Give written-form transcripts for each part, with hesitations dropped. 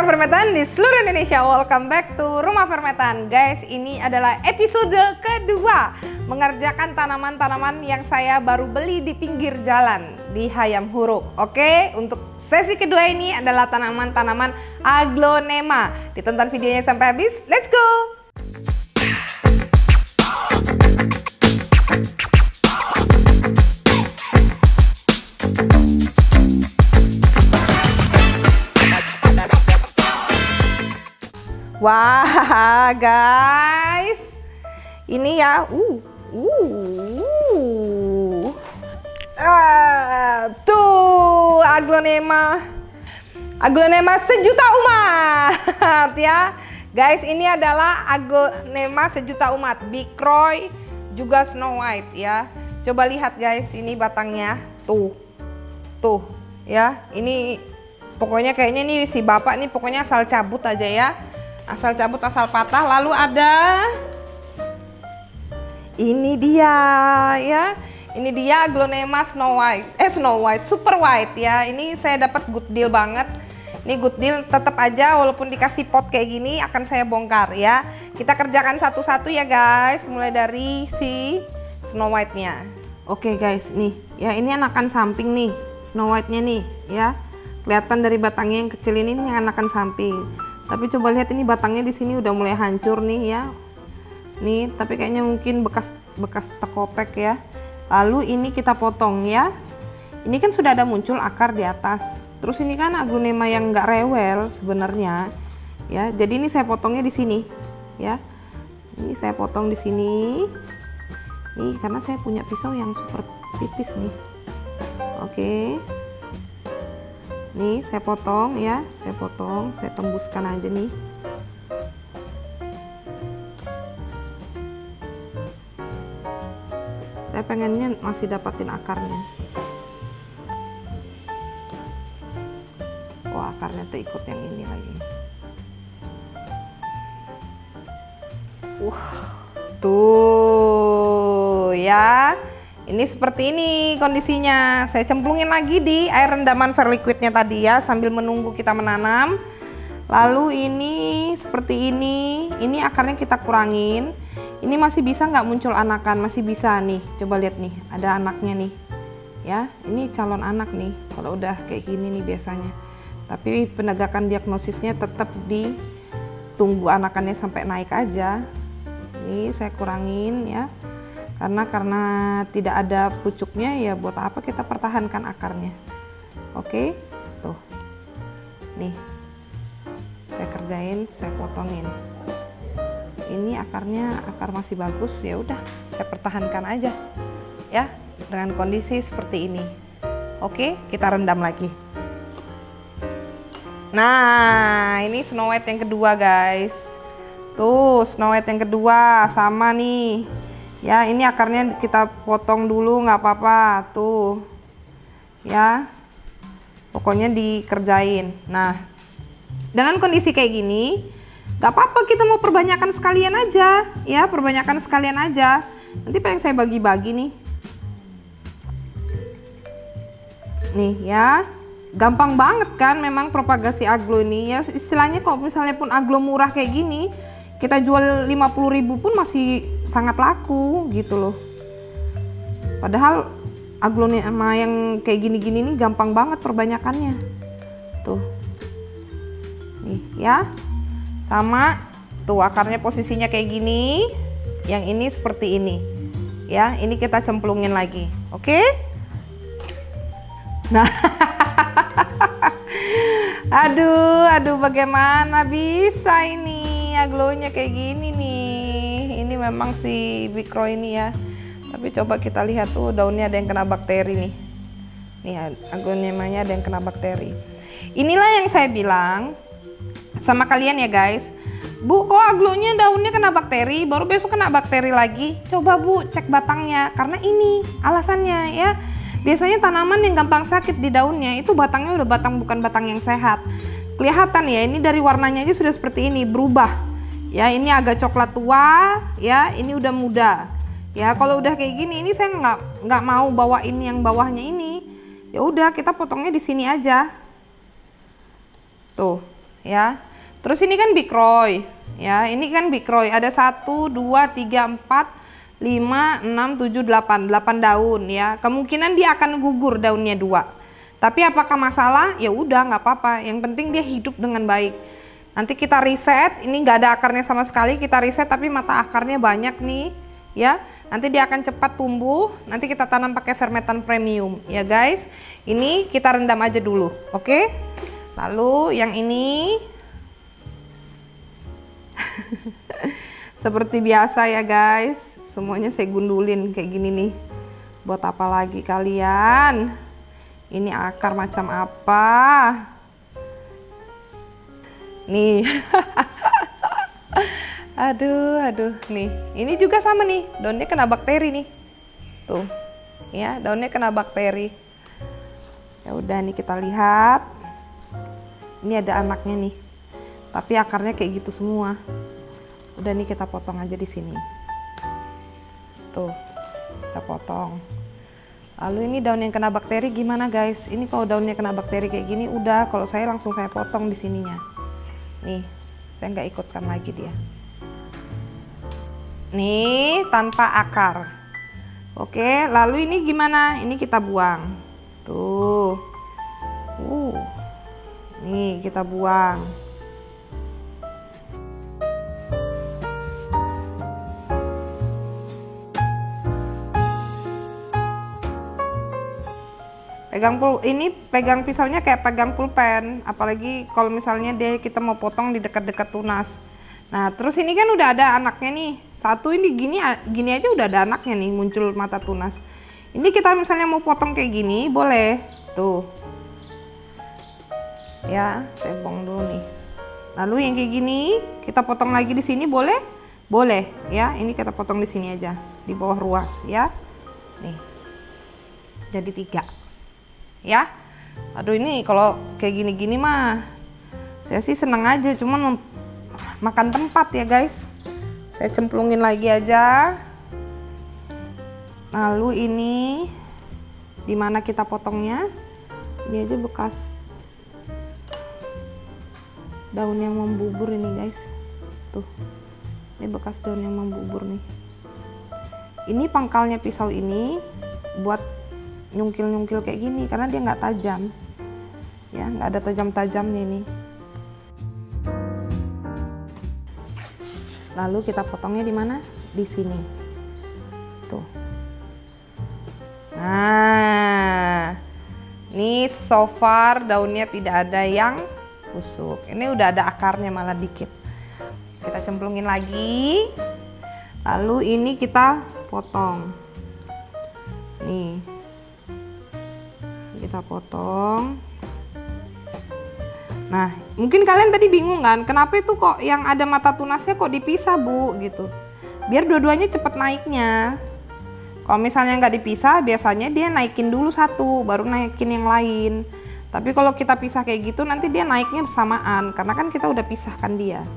warga Fermetan di seluruh Indonesia, welcome back to Rumah Fermetan. Guys, ini adalah episode kedua mengerjakan tanaman-tanaman yang saya baru beli di pinggir jalan di Hayam Huruk. Oke, untuk sesi kedua ini adalah tanaman-tanaman aglonema. Ditonton videonya sampai habis, let's go! Wah guys, ini ya, tuh aglonema sejuta umat ya guys. Ini adalah aglonema sejuta umat, Big Croy juga Snow White ya. Coba lihat guys, ini batangnya tuh ya. Ini pokoknya kayaknya nih si bapak nih pokoknya asal cabut aja ya. Asal cabut, asal patah. Lalu ada ini dia ya. Ini dia aglonema Snow White Super White ya. Ini saya dapat good deal banget. Ini good deal, tetap aja walaupun dikasih pot kayak gini akan saya bongkar ya. Kita kerjakan satu-satu ya guys. Mulai dari si Snow White-nya. Oke guys, nih ya, ini anakan samping nih Snow White-nya nih ya. Kelihatan dari batangnya yang kecil ini anakan samping. Tapi coba lihat, ini batangnya di sini udah mulai hancur nih ya. Nih, tapi kayaknya mungkin bekas tekopek ya. Lalu ini kita potong ya. Ini kan sudah ada muncul akar di atas. Terus ini kan aglonema yang nggak rewel sebenarnya ya. Jadi ini saya potongnya di sini ya. Ini saya potong di sini. Nih, karena saya punya pisau yang super tipis nih. Oke. Nih saya potong ya, saya tembuskan aja nih. Saya pengennya masih dapatin akarnya. Wah, akarnya tuh ikut yang ini lagi. Tuh ya. Ini seperti ini kondisinya. Saya cemplungin lagi di air rendaman verliquidnya tadi ya, sambil menunggu kita menanam. Lalu ini seperti ini. Ini akarnya kita kurangin. Ini masih bisa nggak muncul anakan? Masih bisa nih. Coba lihat nih, ada anaknya nih. Ya, ini calon anak nih. Kalau udah kayak gini nih biasanya. Tapi penegakan diagnosisnya tetap ditunggu anakannya sampai naik aja. Ini saya kurangin ya. Karena tidak ada pucuknya ya, buat apa kita pertahankan akarnya. Oke, tuh nih saya kerjain, saya potongin. Ini akarnya akar masih bagus, ya udah saya pertahankan aja ya dengan kondisi seperti ini. Oke, kita rendam lagi. Nah, ini Snow White yang kedua guys. Tuh Snow White yang kedua sama nih. Ya, ini akarnya kita potong dulu, nggak apa-apa tuh ya, pokoknya dikerjain. Nah, dengan kondisi kayak gini nggak apa-apa, kita mau perbanyakan sekalian aja ya, perbanyakan sekalian aja. Nanti pengen saya bagi-bagi nih ya. Gampang banget kan memang propagasi aglo ini ya. Istilahnya kalau misalnya pun aglo murah kayak gini, kita jual 50.000 pun masih sangat laku gitu loh. Padahal aglonema yang kayak gini-gini nih gampang banget perbanyakannya. Tuh. Nih ya. Sama tuh akarnya posisinya kayak gini. Yang ini seperti ini. Ya, ini kita cemplungin lagi. Oke? Nah. Aduh bagaimana bisa ini? Aglonya kayak gini nih. Ini memang si Big Croy ini ya. Tapi coba kita lihat tuh, daunnya ada yang kena bakteri nih. Nih aglonemanya ada yang kena bakteri. Inilah yang saya bilang sama kalian ya guys. Bu, kok aglonya daunnya kena bakteri, baru besok kena bakteri lagi? Coba Bu cek batangnya, karena ini alasannya ya. Biasanya tanaman yang gampang sakit di daunnya itu batangnya udah bukan batang yang sehat. Kelihatan ya, ini dari warnanya aja sudah seperti ini, berubah. Ya, ini agak coklat tua, ya, ini udah muda. Ya, kalau udah kayak gini, ini saya nggak mau bawain yang bawahnya ini. Ya udah, kita potongnya di sini aja. Tuh, ya. Terus ini kan Bikroy, ya. Ini kan Bikroy. Ada 1, 2, 3, 4, 5, 6, 7, 8 daun ya. Kemungkinan dia akan gugur daunnya 2. Tapi apakah masalah? Ya udah, nggak apa-apa. Yang penting dia hidup dengan baik. Nanti kita riset. Ini nggak ada akarnya sama sekali. Kita riset tapi mata akarnya banyak nih, ya. Nanti dia akan cepat tumbuh. Nanti kita tanam pakai fermentan premium ya guys. Ini kita rendam aja dulu, oke? Lalu yang ini seperti biasa ya guys, semuanya saya gundulin kayak gini nih. Buat apa lagi kalian? Ini akar macam apa? Nih. Aduh, nih. Ini juga sama nih, daunnya kena bakteri nih. Tuh, ya, daunnya kena bakteri. Ya udah nih kita lihat. Ini ada anaknya nih. Tapi akarnya kayak gitu semua. Udah nih kita potong aja di sini. Tuh, kita potong. Lalu ini daun yang kena bakteri gimana guys? Ini kalau daunnya kena bakteri kayak gini, udah kalau saya langsung saya potong di sininya. Nih, saya nggak ikutkan lagi dia. Nih, tanpa akar. Oke, lalu ini gimana? Ini kita buang. Tuh. Nih, kita buang. Pegang pisaunya kayak pegang pulpen, apalagi kalau misalnya kita mau potong di dekat-dekat tunas. Nah, terus ini kan udah ada anaknya nih. Satu ini gini aja udah ada anaknya nih, muncul mata tunas. Ini kita misalnya mau potong kayak gini, boleh. Tuh. Ya, saya buang dulu nih. Lalu yang kayak gini, kita potong lagi di sini boleh? Boleh, ya. Ini kita potong di sini aja, di bawah ruas, ya. Nih. Jadi 3. Ya. Aduh, ini kalau kayak gini-gini mah saya sih seneng aja, cuman makan tempat ya guys. Saya cemplungin lagi aja. Lalu ini dimana kita potongnya? Ini aja bekas daun yang membubur ini guys. Tuh, ini bekas daun yang membubur nih. Ini pangkalnya pisau ini buat nyungkil-nyungkil kayak gini karena dia nggak tajam. Ya, nggak ada tajam-tajamnya ini. Lalu kita potongnya di mana? Di sini. Tuh. Nah, ini so far daunnya tidak ada yang busuk. Ini udah ada akarnya malah dikit. Kita cemplungin lagi. Lalu ini kita potong. Nih. Kita potong. Nah, mungkin kalian tadi bingung kan, kenapa itu kok yang ada mata tunasnya kok dipisah bu gitu. Biar dua-duanya cepet naiknya. Kalau misalnya nggak dipisah, biasanya dia naikin dulu satu, baru naikin yang lain. Tapi kalau kita pisah kayak gitu, nanti dia naiknya bersamaan, karena kan kita udah pisahkan dia.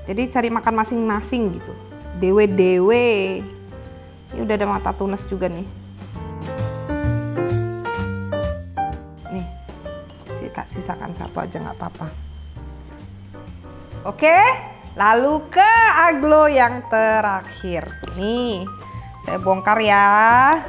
Jadi cari makan masing-masing gitu, dewe-dewe. Ini udah ada mata tunas juga nih. Sisakan satu aja nggak apa-apa. Oke, lalu ke aglo yang terakhir. Nih, saya bongkar ya.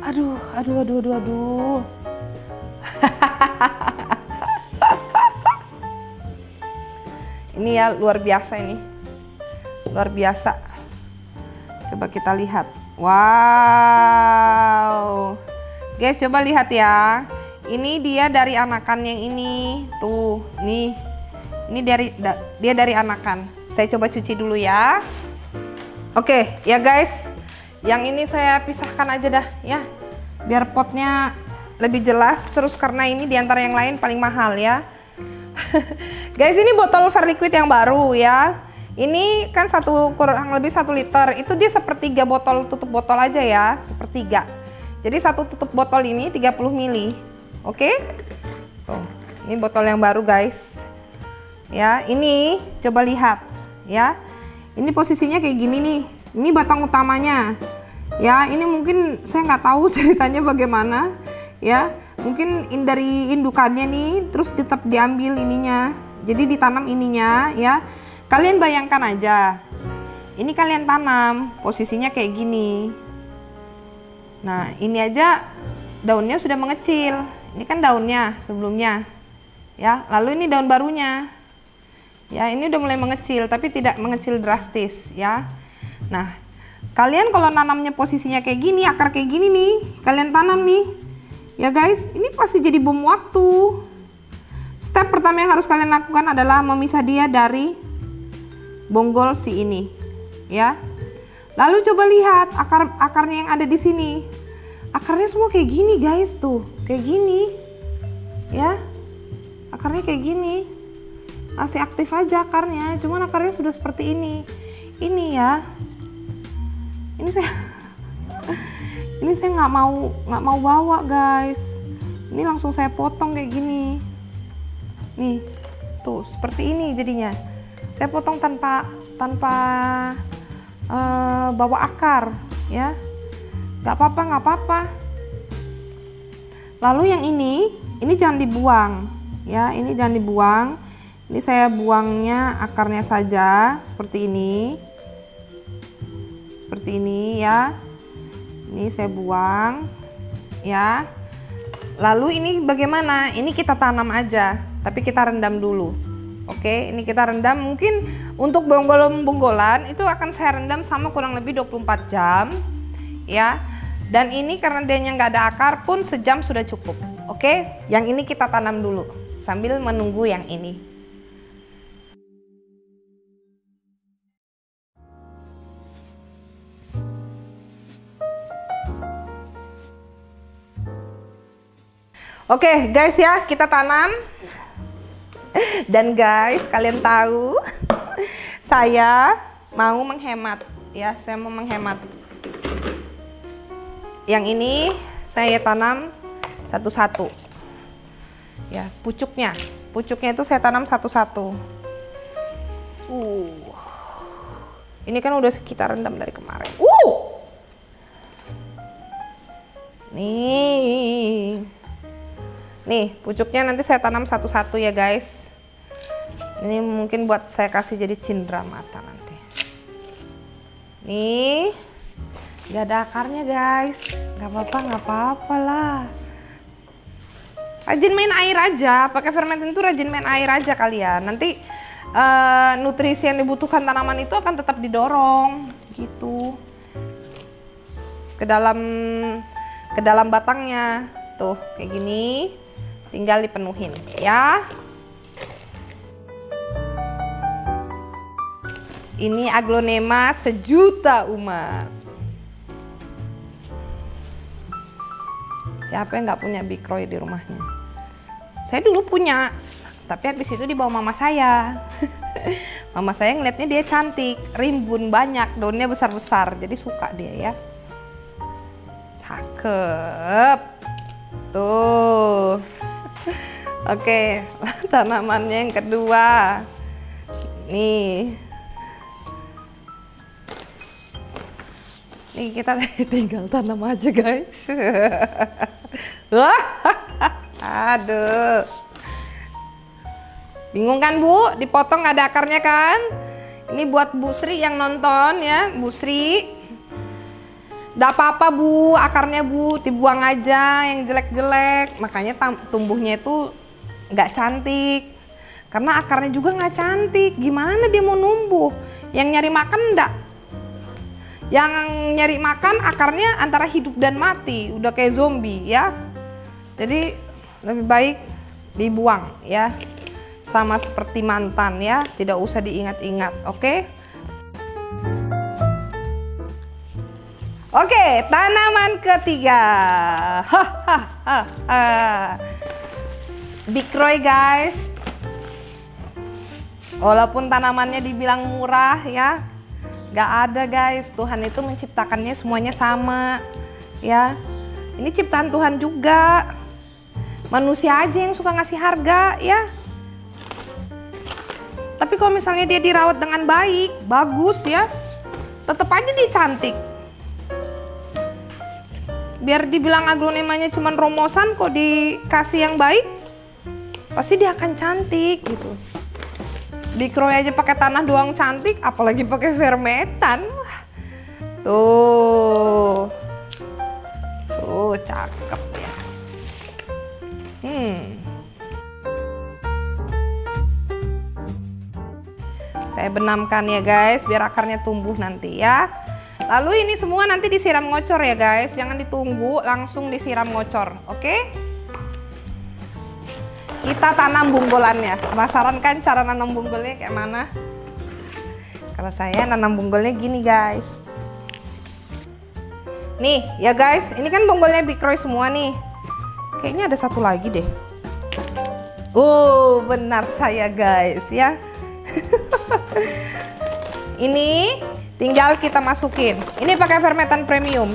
Aduh. Ini ya luar biasa ini. Luar biasa. Coba kita lihat. Wow. Guys, coba lihat ya. Ini dia dari anakan yang ini. Tuh, nih. Ini dia dari anakan. Saya coba cuci dulu ya. Oke, ya guys. Yang ini saya pisahkan aja dah ya. Biar potnya lebih jelas. Terus karena ini diantara yang lain paling mahal ya. Guys, ini botol Verliquid yang baru ya. Ini kan kurang lebih 1 liter. Itu dia sepertiga botol, tutup botol aja ya, sepertiga. Jadi satu tutup botol ini 30 ml. Oke? Tuh, ini botol yang baru guys. Ya, ini coba lihat ya. Ini posisinya kayak gini nih. Ini batang utamanya. Ya, ini mungkin saya nggak tahu ceritanya bagaimana. Ya, mungkin dari indukannya nih, terus tetap diambil ininya. Jadi ditanam ininya, ya. Kalian bayangkan aja. Ini kalian tanam, posisinya kayak gini. Nah, ini aja daunnya sudah mengecil. Ini kan daunnya sebelumnya. Ya, lalu ini daun barunya. Ya, ini udah mulai mengecil, tapi tidak mengecil drastis, ya. Nah, kalian kalau nanamnya posisinya kayak gini, akar kayak gini nih, kalian tanam nih. Ya guys, ini pasti jadi bom waktu. Step pertama yang harus kalian lakukan adalah memisah dia dari bonggol si ini, ya. Lalu coba lihat akarnya yang ada di sini. Akarnya semua kayak gini guys, tuh, kayak gini. Ya. Akarnya kayak gini. Masih aktif aja akarnya, cuman akarnya sudah seperti ini. Ini ya. Ini saya ini saya nggak mau bawa guys. Ini langsung saya potong kayak gini. Nih, tuh seperti ini jadinya. Saya potong tanpa bawa akar, ya. Nggak apa-apa. Lalu yang ini jangan dibuang, ya. Ini jangan dibuang. Ini saya buangnya akarnya saja seperti ini. Seperti ini ya. Ini saya buang ya. Lalu ini bagaimana? Ini kita tanam aja, tapi kita rendam dulu. Oke, ini kita rendam. Mungkin untuk bonggolan itu akan saya rendam sama kurang lebih 24 jam ya. Dan ini karena dia nggak ada akar pun sejam sudah cukup. Oke, yang ini kita tanam dulu sambil menunggu yang ini. Oke guys ya, kita tanam. Dan guys, kalian tahu saya mau menghemat ya, saya mau menghemat. Yang ini saya tanam satu-satu. Ya, pucuknya itu saya tanam satu-satu. Ini kan udah kita rendam dari kemarin. Nih, pucuknya nanti saya tanam satu-satu ya guys. Ini mungkin buat saya kasih jadi cindera mata nanti. Nih, gak ada akarnya guys. Gak apa-apa lah. Rajin main air aja, pakai fermentin itu rajin main air aja kalian. Nanti nutrisi yang dibutuhkan tanaman itu akan tetap didorong gitu ke dalam batangnya. Tuh, kayak gini. Tinggal dipenuhin ya. Ini aglonema sejuta umat. Siapa yang nggak punya bikroy di rumahnya? Saya dulu punya, tapi habis itu dibawa mama saya. Mama saya ngeliatnya dia cantik, rimbun banyak, daunnya besar-besar, jadi suka dia ya. Cakep. Tuh. Oke, tanamannya yang kedua. Nih kita tinggal tanam aja guys. Aduh. Bingung kan Bu? Dipotong gak ada akarnya kan? Ini buat Bu Sri yang nonton ya, Bu Sri. Gak apa-apa Bu, akarnya Bu dibuang aja yang jelek-jelek. Makanya tumbuhnya itu gak cantik. Karena akarnya juga gak cantik. Gimana dia mau numbuh? Yang nyari makan enggak? Yang nyari makan akarnya antara hidup dan mati. Udah kayak zombie ya. Jadi lebih baik dibuang ya. Sama seperti mantan ya. Tidak usah diingat-ingat, oke? Oke, tanaman ketiga. Bikroy guys. Walaupun tanamannya dibilang murah ya, gak ada guys. Tuhan itu menciptakannya semuanya sama ya. Ini ciptaan Tuhan juga. Manusia aja yang suka ngasih harga ya. Tapi Tapi kalau misalnya dia dirawat dengan baik, bagus ya, tetap aja dia cantik. Biar dibilang aglonemanya cuma romosan, kok dikasih yang baik, pasti dia akan cantik gitu. Dikroy aja pakai tanah doang cantik, apalagi pakai vermetan. Tuh, cakep ya. Saya benamkan ya guys, biar akarnya tumbuh nanti ya. Lalu ini semua nanti disiram ngocor ya guys, jangan ditunggu, langsung disiram ngocor, oke? Kita tanam bungolannya. Penasaran kan cara nanam bunggolnya kayak mana? Kalau saya nanam bunggolnya gini guys. Nih ya guys, ini kan bunggolnya Big Roy semua nih. Kayaknya ada satu lagi deh. Benar saya guys ya. Ini tinggal kita masukin. Ini pakai vermetan premium.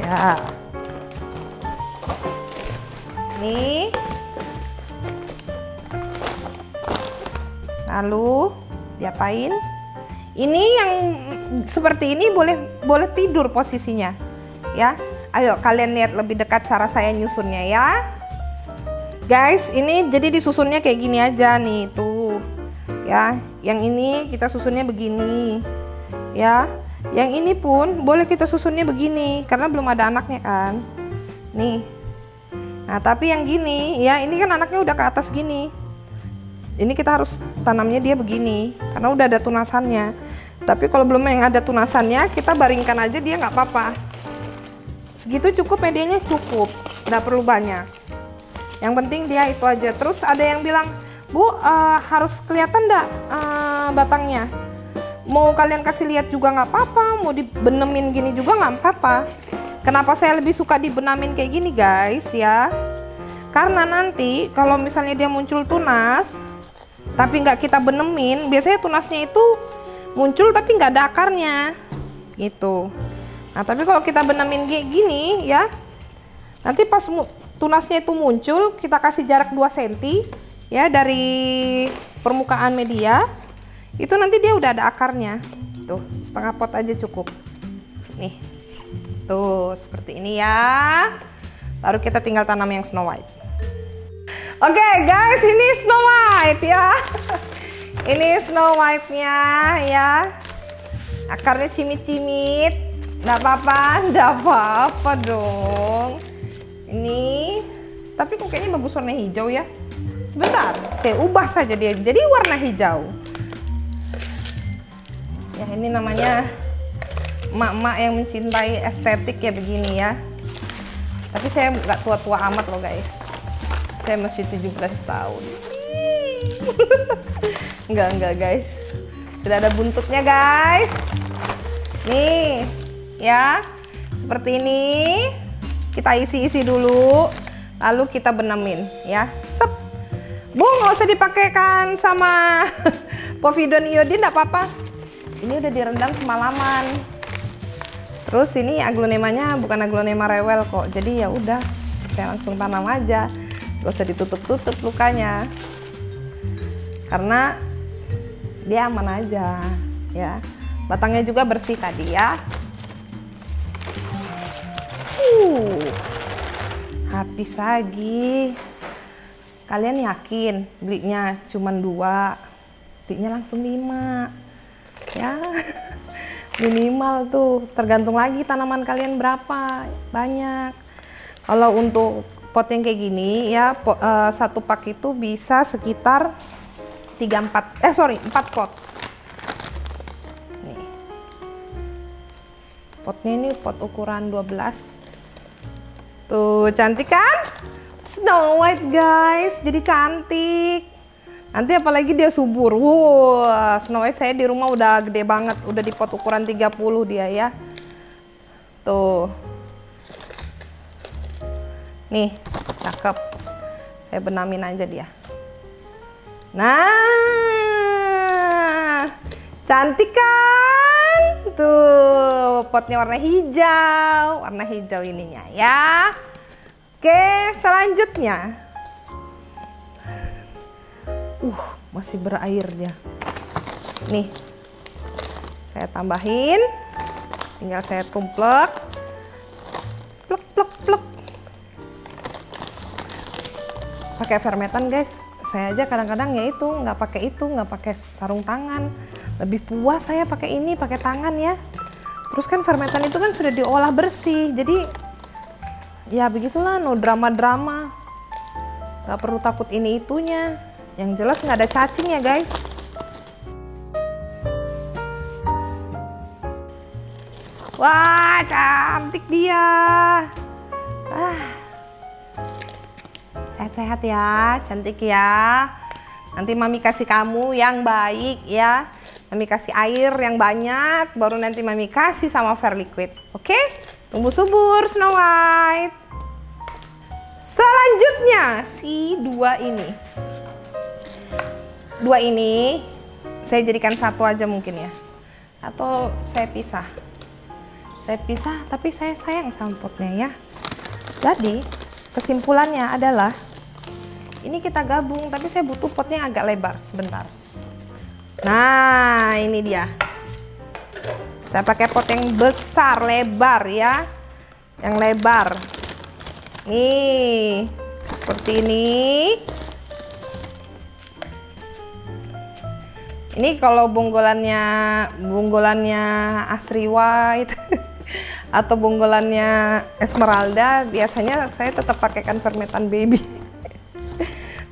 Ya. Nih. Lalu diapain? Ini yang seperti ini boleh tidur posisinya. Ya. Ayo kalian lihat lebih dekat cara saya nyusunnya ya. Guys, ini jadi disusunnya kayak gini aja nih, tuh. Ya, yang ini kita susunnya begini. Ya. Yang ini pun boleh kita susunnya begini karena belum ada anaknya kan. Nih. Nah, tapi yang gini, ya ini kan anaknya udah ke atas gini. Ini kita harus tanamnya dia begini karena udah ada tunasannya. Tapi kalau belum yang ada tunasannya, kita baringkan aja dia nggak apa-apa. Segitu cukup, medianya cukup, nggak perlu banyak. Yang penting dia itu aja. Terus ada yang bilang, Bu, harus kelihatan nggak batangnya? Mau kalian kasih lihat juga nggak apa-apa, mau dibenemin gini juga nggak apa-apa. Kenapa saya lebih suka dibenamin kayak gini guys ya? Karena nanti kalau misalnya dia muncul tunas, tapi nggak kita benemin, biasanya tunasnya itu muncul tapi nggak ada akarnya, gitu. Nah tapi kalau kita benemin kayak gini ya, nanti pas tunasnya itu muncul, kita kasih jarak 2 cm ya dari permukaan media, itu nanti dia udah ada akarnya. Tuh, setengah pot aja cukup. Nih, tuh seperti ini ya. Baru kita tinggal tanam yang Snow White. Oke guys, ini Snow White ya. Ini Snow White-nya ya. Akarnya cimit-cimit. Nggak apa-apa dong. Ini, tapi kok kayaknya bagus warna hijau ya. Sebentar, saya ubah saja dia jadi warna hijau. Ya ini namanya emak-emak yang mencintai estetik ya begini ya. Tapi saya nggak tua-tua amat loh guys. Saya masih 17 tahun. Enggak guys. Sudah ada buntutnya guys. Nih, ya. Seperti ini. Kita isi-isi dulu. Lalu kita benemin ya. Sep. Bu, nggak usah dipakaikan sama povidon iodin, nggak apa-apa. Ini udah direndam semalaman. Terus ini aglonemanya bukan aglonema rewel kok. Jadi ya udah, saya langsung tanam aja. Gak usah ditutup-tutup lukanya. Karena dia aman aja ya. Batangnya juga bersih tadi ya. Habis lagi. Kalian yakin belinya cuma 2, belinya langsung 5 ya. Minimal tuh, tergantung lagi tanaman kalian berapa banyak. Kalau untuk pot yang kayak gini ya, satu pak itu bisa sekitar 4 pot. Nih. Potnya ini pot ukuran 12. Tuh, cantik kan? Snow White guys, jadi cantik. Nanti apalagi dia subur. Wow, Snow White saya di rumah udah gede banget, udah di pot ukuran 30 dia ya. Tuh. Nih, cakep. Saya benamin aja dia. Nah, cantik kan? Tuh, potnya warna hijau ininya ya. Oke, selanjutnya. Masih berair dia. Nih, saya tambahin, tinggal saya tumplek, plek plek plek. Pakai fermentan guys, saya aja kadang-kadang ya itu nggak pakai sarung tangan. Lebih puas saya pakai ini, pakai tangan ya. Terus kan fermentan itu kan sudah diolah bersih, jadi ya begitulah, no drama-drama. Gak perlu takut ini itunya. Yang jelas nggak ada cacing ya guys. Wah, cantik dia. Sehat-sehat ya, cantik ya. Nanti Mami kasih kamu yang baik ya. Mami kasih air yang banyak, baru nanti Mami kasih sama Fairliquid. Oke? Tumbuh subur Snow White. Selanjutnya si dua ini saya jadikan satu aja mungkin ya, atau saya pisah tapi saya sayang sama potnya ya. Jadi kesimpulannya adalah ini kita gabung, tapi saya butuh potnya agak lebar sebentar. Nah ini dia, saya pakai pot yang besar lebar ya, yang lebar nih seperti ini. Ini kalau bonggolannya Asri White atau bonggolannya Esmeralda, biasanya saya tetap pakaikan fermentan baby.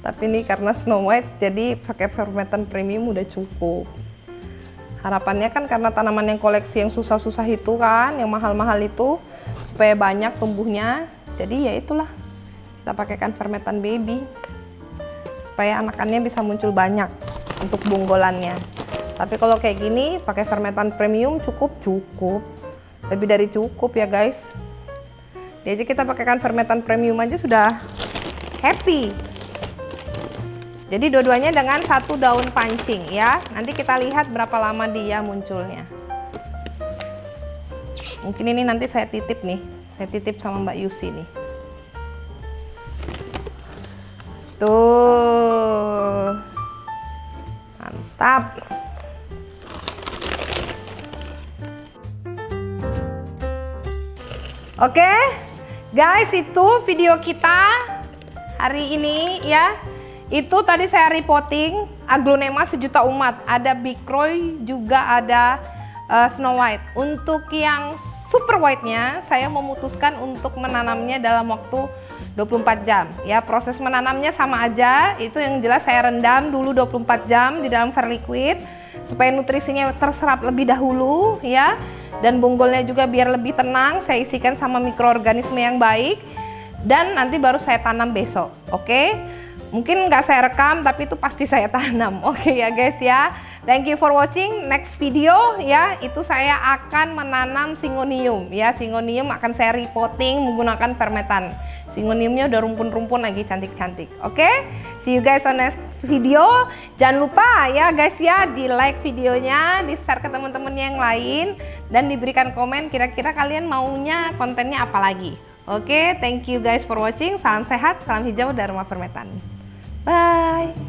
Tapi ini karena Snow White, jadi pakai fermentan premium udah cukup. Harapannya kan karena tanaman yang koleksi yang susah-susah itu kan, yang mahal-mahal itu, supaya banyak tumbuhnya. Jadi ya itulah, kita pakaikan fermentan baby supaya anakannya bisa muncul banyak untuk bonggolannya. Tapi kalau kayak gini pakai fermentan premium cukup, lebih dari cukup ya guys. Jadi kita pakaikan fermentan premium aja sudah happy. Jadi dua-duanya dengan satu daun pancing ya. Nanti kita lihat berapa lama dia munculnya. Mungkin ini nanti saya titip nih, saya titip sama Mbak Yusi nih. Tuh, mantap. Oke guys, itu video kita hari ini ya. Itu tadi saya repotting aglonema sejuta umat, ada Big Roy, juga ada Snow White. Untuk yang super white-nya saya memutuskan untuk menanamnya dalam waktu 24 jam ya. Proses menanamnya sama aja, itu yang jelas saya rendam dulu 24 jam di dalam Fairliquid supaya nutrisinya terserap lebih dahulu ya, dan bonggolnya juga biar lebih tenang. Saya isikan sama mikroorganisme yang baik dan nanti baru saya tanam besok. Oke? Mungkin nggak saya rekam, tapi itu pasti saya tanam. Oke ya guys ya. Thank you for watching. Next video ya, itu saya akan menanam Syngonium ya. Syngonium akan saya repotting menggunakan fermentan. Syngoniumnya udah rumpun-rumpun lagi, cantik-cantik. Oke? See you guys on next video. Jangan lupa ya guys ya, di like videonya, di share ke teman-teman yang lain, dan diberikan komen kira-kira kalian maunya kontennya apa lagi. Oke, thank you guys for watching. Salam sehat, salam hijau dari Rumah Fermentan. Bye.